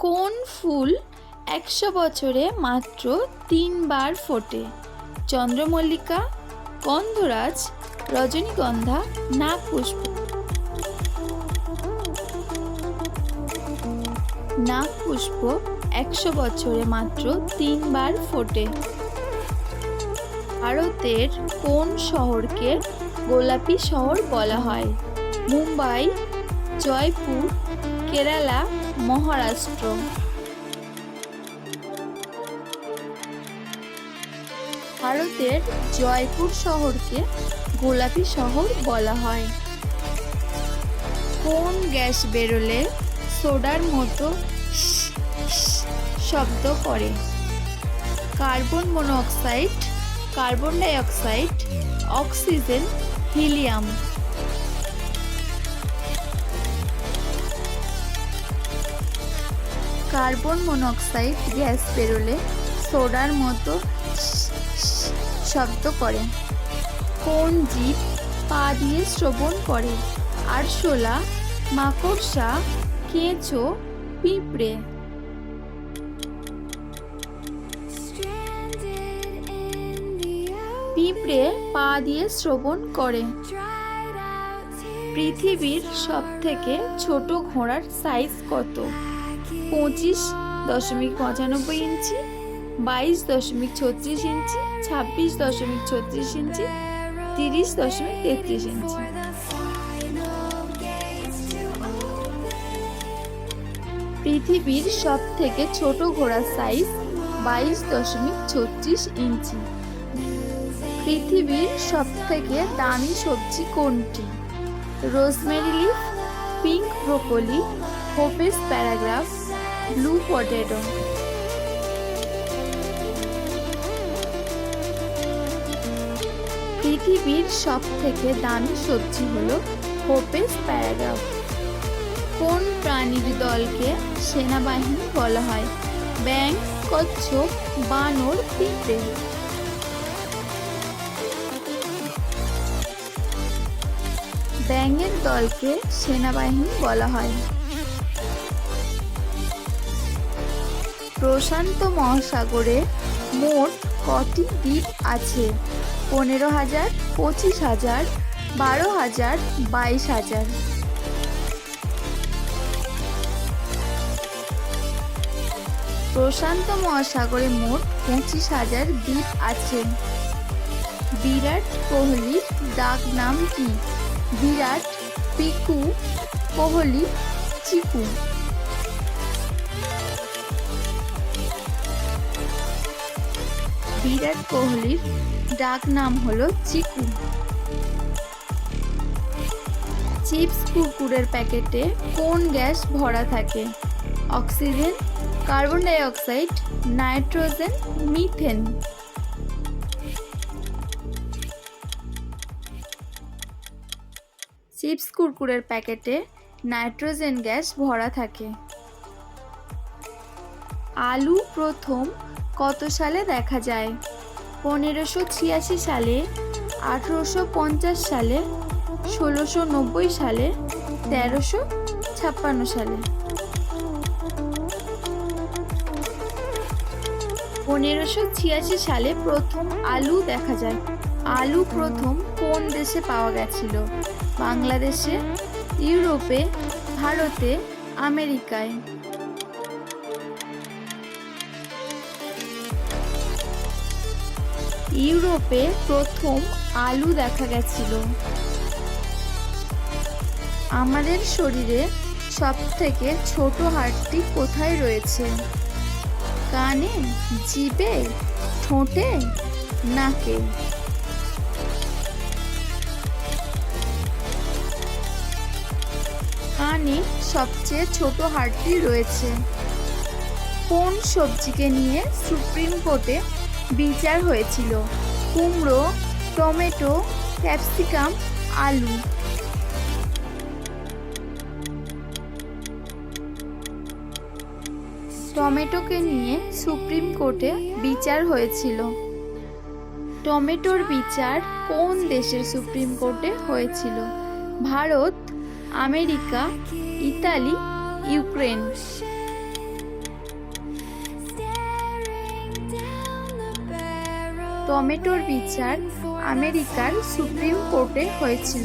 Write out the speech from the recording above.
কোন ফুল 100 বছরে মাত্র 3 বার ফোটে? চন্দ্রমল্লিকা, গন্ধরাজ, রজনীগন্ধা, নাগপুষ্প। নাগপুষ্প 100 বছরে মাত্র 3 বার ফোটে। ভারতের কোন শহরকে গোলাপি শহর বলা হয়? মুম্বাই, জয়পুর, কেরালা, মহারাষ্ট্র। ভারতের জয়পুর শহরকে গোলাপি শহর বলা হয়। কোন গ্যাস বেরোলে সোডার মতো শব্দ করে? Carbon monoxide, carbon dioxide, oxygen, helium. Carbon monoxide gas বেরোলে সোডার মতো শব্দ করে। কোন জীব পা দিয়ে শ্রবণ করে? আরশোলা, মাকড়সা, কেঁচো, পিঁপড়ে। পিঁপড়ে পা দিয়ে শ্রবণ করে। পৃথিবীর সবথেকে ছোট ঘোড়ার সাইজ কত? 25.95 ইঞ্চি, 22.36 ইঞ্চি, 26.36 ইঞ্চি, 30.33 ইঞ্চি। পৃথিবীর সবথেকে ছোট ঘোড়ার সাইজ 22.36 ইঞ্চি। পৃথিবীর সবথেকে দামি সবজি কোনটি? Rosemary leaf, pink broccoli, hopes paragraph, blue potato. পৃথিবীর সবথেকে দামি সবজি হলো হোপেস প্যারাগ্রাফ। কোন প্রাণীর দলকে সেনাবাহিনী বলা হয়? ব্যাঙ, কচ্ছপ, বানর, পিঁপড়ে। ব্যাঙের দলকে সেনাবাহিনী বলা হয়। প্রশান্ত মহাসাগরে মোট কটি দ্বীপ আছে? 15,000, 25,000, 12,000, 22,000। প্রশান্ত মহাসাগরে মোট 25,000 দ্বীপ আছে। বিরাট কোহলির ডাক নাম কি? বিরাট, পিকু, কোহলি, চিকু। বিরাট কোহলির ডাক নাম হলো চিকু। চিপস কুরকুরের প্যাকেটে কোন গ্যাস ভরা থাকে? Oxygen, carbon die oxide, nitrogen, methane. Chips কুরকুরের প্যাকেটে নাইট্রোজেন গ্যাস ভরা থাকে। আলু প্রথম কত সালে দেখা যায়? 1586 সালে, 1850 সালে, 1690 সালে, 1356 সালে। 1586 সালে প্রথম আলু দেখা যায়। আলু প্রথম কোন দেশে পাওয়া গেছিল? বাংলাদেশে, ইউরোপে, ভারতে, আমেরিকায়। ইউরোপে প্রথম আলু দেখা গেছিল। আমাদের শরীরে সবথেকে ছোট হাড়টি কোথায় রয়েছে? কানে, জিভে, ঠোঁটে, নাকে। কানে সবচেয়ে ছোট হাড়টি রয়েছে। কোন সবজিকে নিয়ে সুপ্রিম কোর্টে বিচার হয়েছিল? কুমড়ো, টমেটো, ক্যাপসিকাম, আলু। টমেটোকে নিয়ে সুপ্রিম কোর্টে বিচার হয়েছিল। টমেটোর বিচার কোন দেশের সুপ্রিম কোর্টে হয়েছিল? Bharat, America, Italy, Ukraine. টমেটোর বিচার আমেরিকার সুপ্রিম কোর্টে হয়েছিল।